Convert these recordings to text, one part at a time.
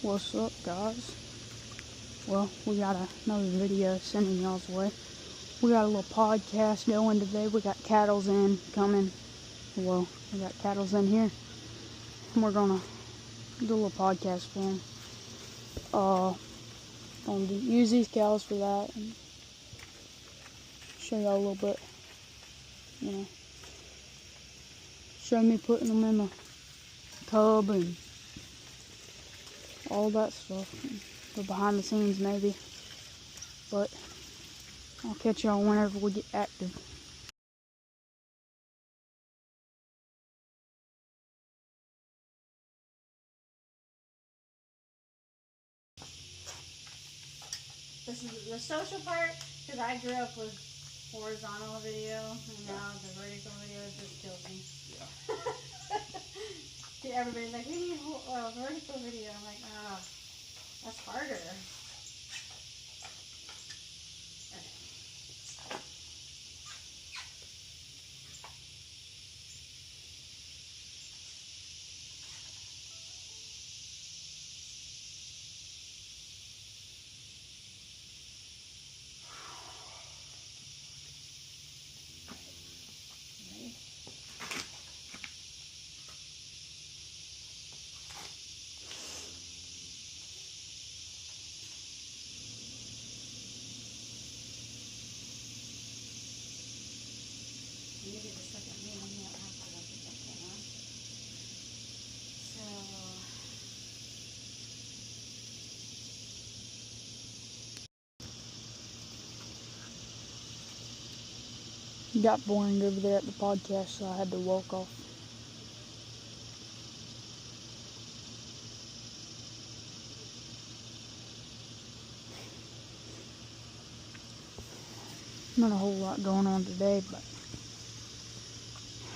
What's up, guys? Well, we got another video sending y'all's way. We got a little podcast going today. We got cattle's in coming. Well, we got cattle's in here, and we're gonna do a little podcast for them. Gonna use these cows for that and show y'all a little bit. You know, show me putting them in the tub and all that stuff. The behind the scenes maybe, but I'll catch y'all whenever we get active. This is the social part, because I grew up with horizontal video, and now the vertical video just kills me. Yeah. Everybody's like, we need vertical video. I'm like, that's harder. Got boring over there at the podcast, so I had to walk off. Not a whole lot going on today, but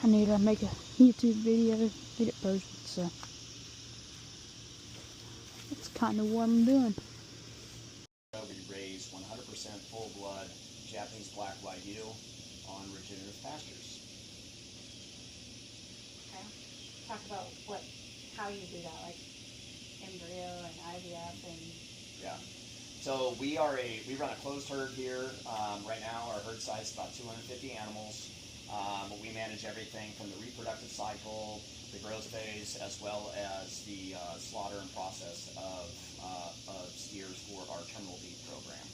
I need to make a YouTube video, get it posted, so that's kind of what I'm doing. We raise 100% full-blood Japanese black Wagyu on regenerative pastures. Okay. Talk about how you do that, like embryo and IVF and. Yeah. So we run a closed herd here. Right now, our herd size is about 250 animals. We manage everything from the reproductive cycle, the growth phase, as well as the slaughter and process of steers for our terminal beef program.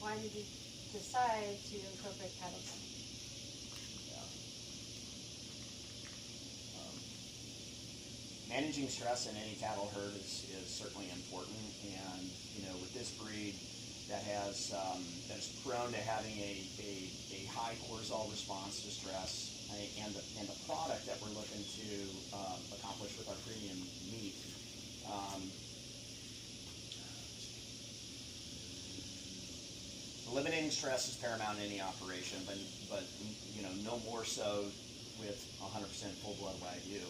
Why did you decide to incorporate cattle? Managing stress in any cattle herd is certainly important, and with this breed that is prone to having a high cortisol response to stress, and the product that we're looking to accomplish with our premium meat. Eliminating stress is paramount in any operation, but no more so with 100% full-blood Wagyu.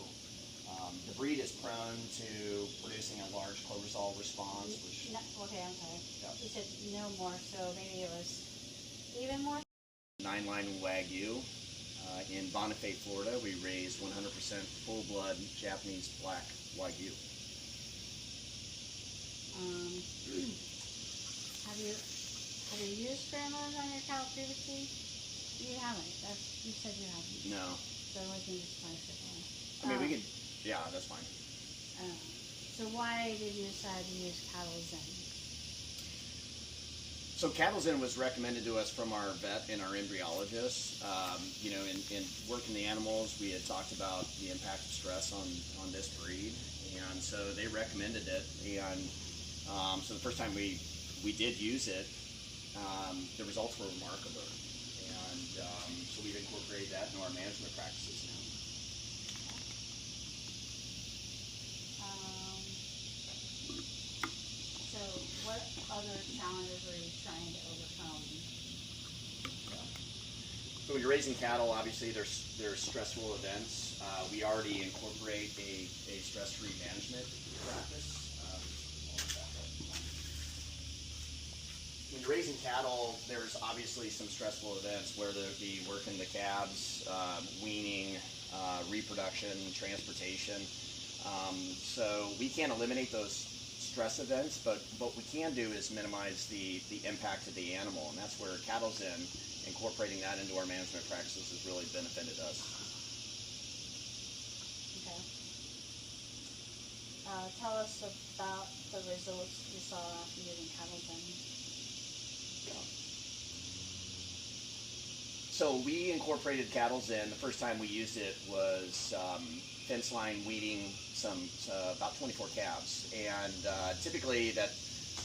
The breed is prone to producing a large cortisol response, which... Okay, I'm sorry. Yeah. You said no more, so maybe it was even more? 9-line Wagyu. In Bonifay, Florida, we raise 100% full-blood Japanese black Wagyu. Have you used pheromones on your cow previously? You haven't. You said you haven't. No. So we can just finish it then. I mean, we could... Yeah, that's fine. So why did you decide to use Cattle Zen? So Cattle Zen was recommended to us from our vet and our embryologist. In working the animals, we had talked about the impact of stress on this breed, and so they recommended it. And so the first time we did use it, the results were remarkable, and so we've incorporated that into our management practices now. So what other challenges are you trying to overcome? So when you're raising cattle, obviously there's stressful events. We already incorporate a stress-free management practice. When you're raising cattle, there's obviously some stressful events, whether it be working the calves, weaning, reproduction, transportation. So we can't eliminate those stress events, but what we can do is minimize the impact to the animal, and that's where Cattle Zen, incorporating that into our management practices, has really benefited us. Okay. Tell us about the results you saw after using Cattle Zen. So we incorporated Cattle Zen. The first time we used it was fence line weeding about 24 calves, and typically that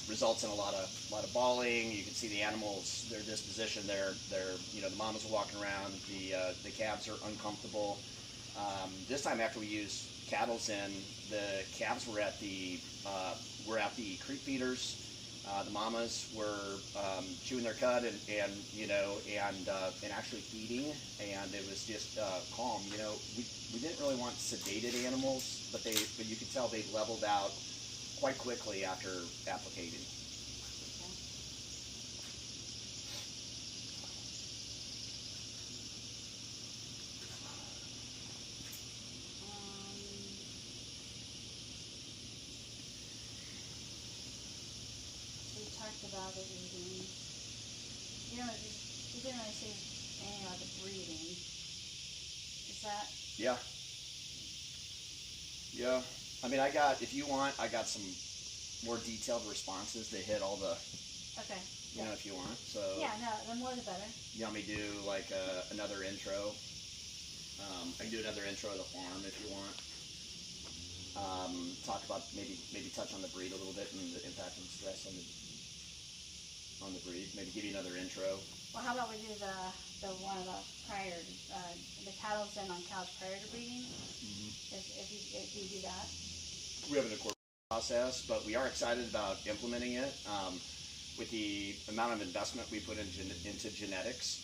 results in a lot of bawling. You can see the animals, their disposition. They're the mamas are walking around. The calves are uncomfortable. This time after we used Cattle Zen, the calves were at the creep feeders. The mamas were chewing their cud and actually feeding, and it was just calm. We didn't really want sedated animals, but you could tell they leveled out quite quickly after applicating. About it eating. You didn't really say anything about the breeding. Is that? Yeah. I mean, if you want, I got some more detailed responses to hit all the. Okay. If you want. So. Yeah, no, the more the better. You want me to do like another intro? I can do another intro of the farm if you want. Talk about maybe touch on the breed a little bit and the impact and stress on the breed. Maybe give you another intro. Well, how about we do the one about prior, the Cattle Zen on cows prior to breeding? Mm-hmm. If you do that. We have an incorporation process, but we are excited about implementing it. With the amount of investment we put into genetics,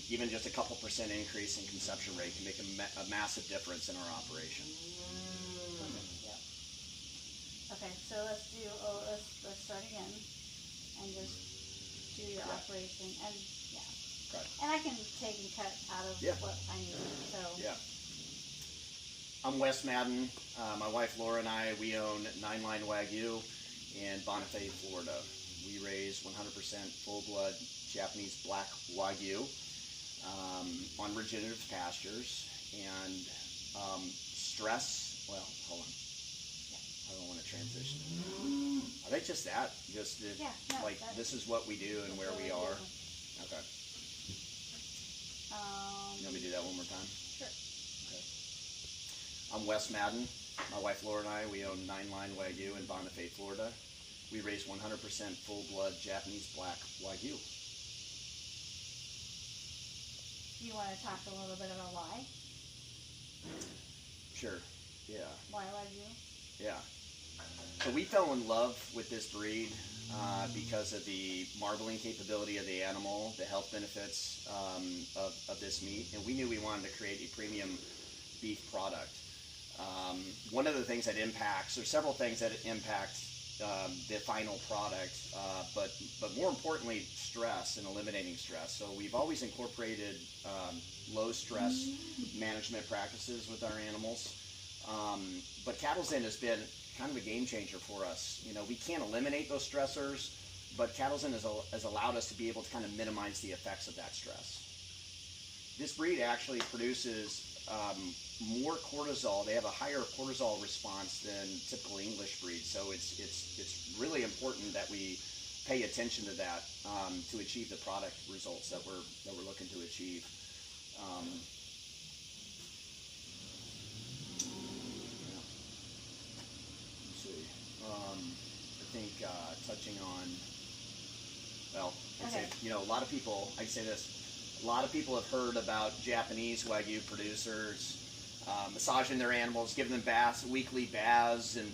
even just a couple % increase in conception rate can make a massive difference in our operation. Okay, so let's start again and just do your operation and and I can take and cut out of what I need. So I'm Wes Madden. My wife Laura and I, we own 9 Line Wagyu in Bonifay, Florida. We raise 100% full-blood Japanese black Wagyu on regenerative pastures, and stress. Well, hold on. I don't want to transition. I think just that. This is what we do and where we are. Okay. You want me to do that one more time? Sure. Okay. I'm Wes Madden. My wife Laura and I, we own 9 Line Wagyu in Bonifay, Florida. We raise 100% full-blood Japanese black Wagyu. You want to talk a little bit about why? Sure. Yeah. Why Wagyu? Yeah. So we fell in love with this breed because of the marbling capability of the animal, the health benefits of this meat, and we knew we wanted to create a premium beef product. One of the things that impacts, there's several things that impact the final product, but more importantly, stress and eliminating stress. So we've always incorporated low stress management practices with our animals, but Cattle Zen has been kind of a game changer for us. We can't eliminate those stressors, but Cattle Zen has allowed us to be able to kind of minimize the effects of that stress. This breed actually produces more cortisol. They have a higher cortisol response than typical English breeds, so it's really important that we pay attention to that to achieve the product results that we're looking to achieve. I think touching on, I'd say, a lot of people, I say this, a lot of people have heard about Japanese Wagyu producers massaging their animals, giving them baths, weekly baths, and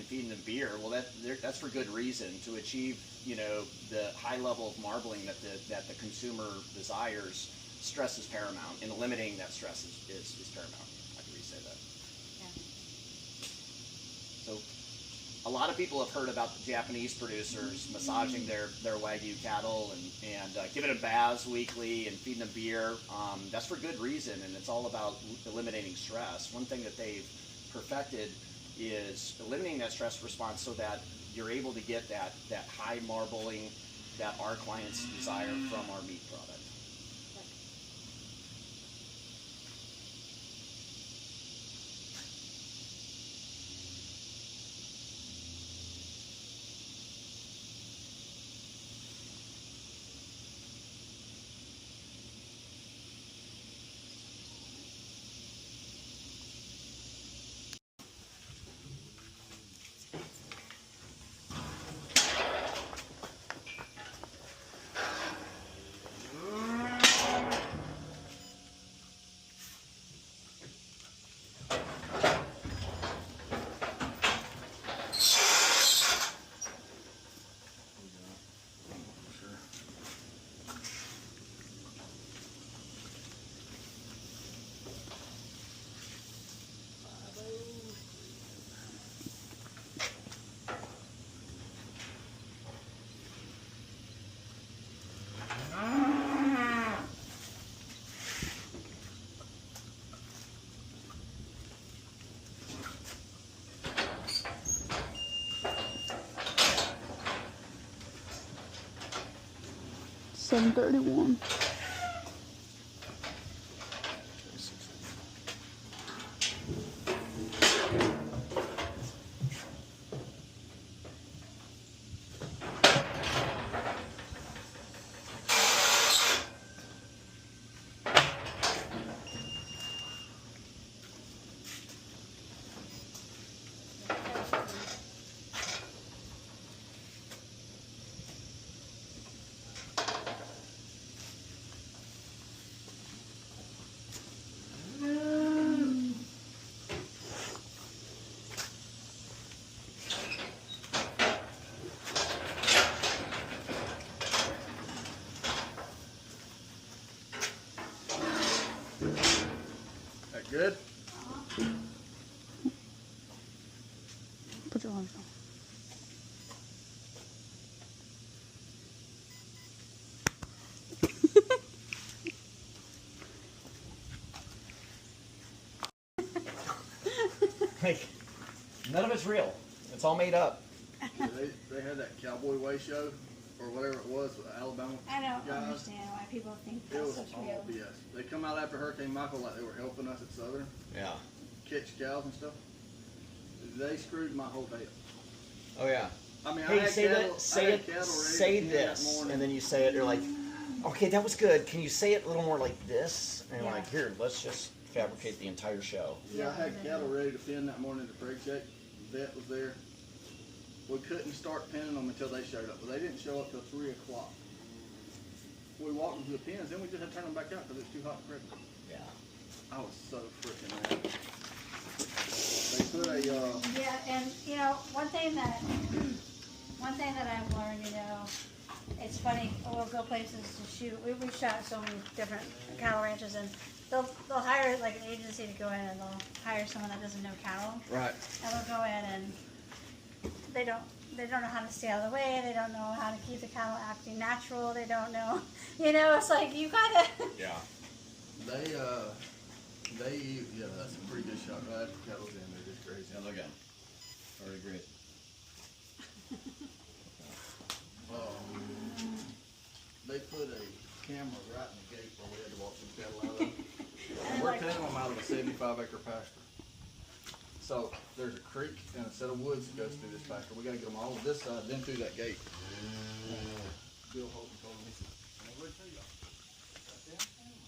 feeding them beer. Well, that's for good reason, to achieve, the high level of marbling that the consumer desires. Stress is paramount, and eliminating that stress is paramount. I can say that. Yeah. So, a lot of people have heard about the Japanese producers massaging their Wagyu cattle and giving them baths weekly and feeding them beer. That's for good reason, and it's all about eliminating stress. One thing that they've perfected is eliminating that stress response so that you're able to get that high marbling that our clients desire from our meat product. $7.31. That good? Put your arms on. Like, none of it's real. It's all made up. They had that Cowboy Way show, or whatever it was, with Alabama I don't guys. understand why people think It that's was such all real. BS. They come out after Hurricane Michael like they were helping us at Southern, Yeah. catch cows and stuff. They screwed my whole day up. Oh yeah. I mean, I Hey, had say cattle, that. Say I had it. cattle ready Say to that this, morning. and then you say it. You're like, okay, that was good. Can you say it a little more like this? And you're Yeah. like, here, let's just fabricate the entire show. Yeah, I had Yeah. cattle ready to pin that morning at the preg check. Vet was there. We couldn't start pinning them until they showed up, but they didn't show up till 3 o'clock. We walked them to the pins, then we just had to turn them back out because it was too hot to preg them. Yeah. I was so freaking mad. They put a, Yeah, and you know, one thing that I've learned, you know, it's funny. We'll go places to shoot. We've shot so many different cattle ranches, and they'll hire like an agency to go in, and they'll hire someone that doesn't know cattle, Right. and they'll go in and they don't know how to stay out of the way. They don't know how to keep the cattle acting natural. They don't know, you know. It's like you gotta. Yeah. yeah, that's a pretty good shot right after cattle's in. They're just crazy. Yeah, look at him. Already great. They put a camera right in the gate where we had to walk some cattle out of. And we're pinning them out of a 75-acre pasture. So there's a creek and a set of woods that goes through this pasture. We gotta get them all to this side, then through that gate. Bill Holton told me, he said, "I'm gonna tell y'all, got them animals.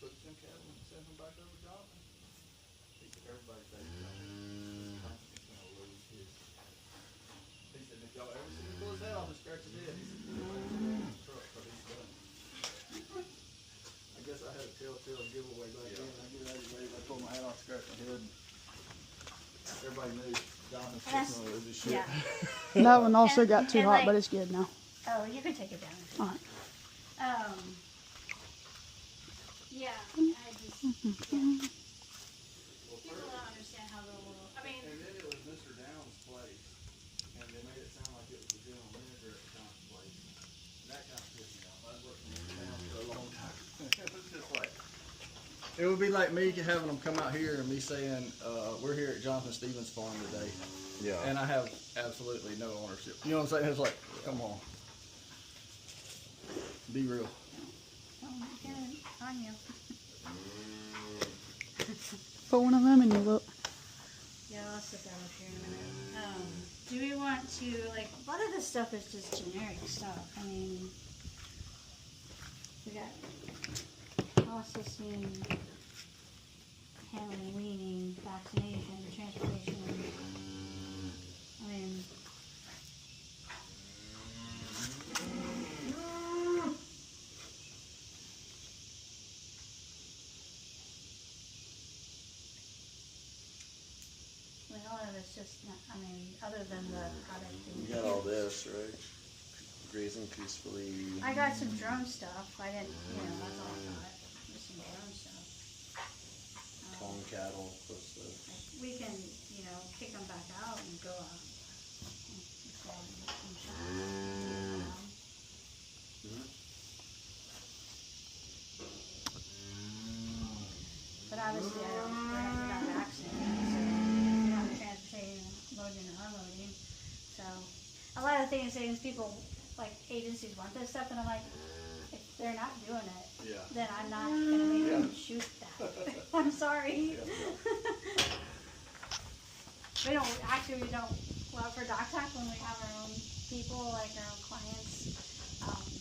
Put them cattle and send them back over to Joplin." He said, "Everybody thinks he's gonna lose his." He said, "If y'all ever see him pull his head off and scratch his head," he said, "You'll never see him in the truck, but he's done." I guess I had a telltale giveaway back then. I get ready to leave. I pulled my hat off, scratched my head. Everybody knew Jonathan's That's- sitting on this shit. Yeah. That one also And- got too and hot, like- but it's good now. Oh, you can take it down. Alright. Yeah, I just, yeah. People don't understand how the world, I mean, And then it was Mr. Downs' place. It would be like me having them come out here and me saying, we're here at Jonathan Stevens Farm today, Yeah. and I have absolutely no ownership. You know what I'm saying? It's like, come on. Be real. Oh, again, on you. Put one of them in your look. Yeah, I'll sit down up here in a minute. Do we want to, like, a lot of this stuff is just generic stuff. I mean, we got processing, handling, weaning, vaccination, transportation. I mean, a lot of it's just not, I mean, other than the product. You got all this, right? Grazing peacefully. I got some drone stuff. I didn't, that's all I got. Just some drone stuff. Calm cattle, plus the. We can, kick them back out and go out. But obviously, we're not vaccinated, so we're not transporting, loading, and unloading. So a lot of things people, like agencies want this stuff, and I'm like, if they're not doing it, Yeah. then I'm not gonna make them shoot that. I'm sorry. We don't go out for doc talk when we have our own people, like our own clients.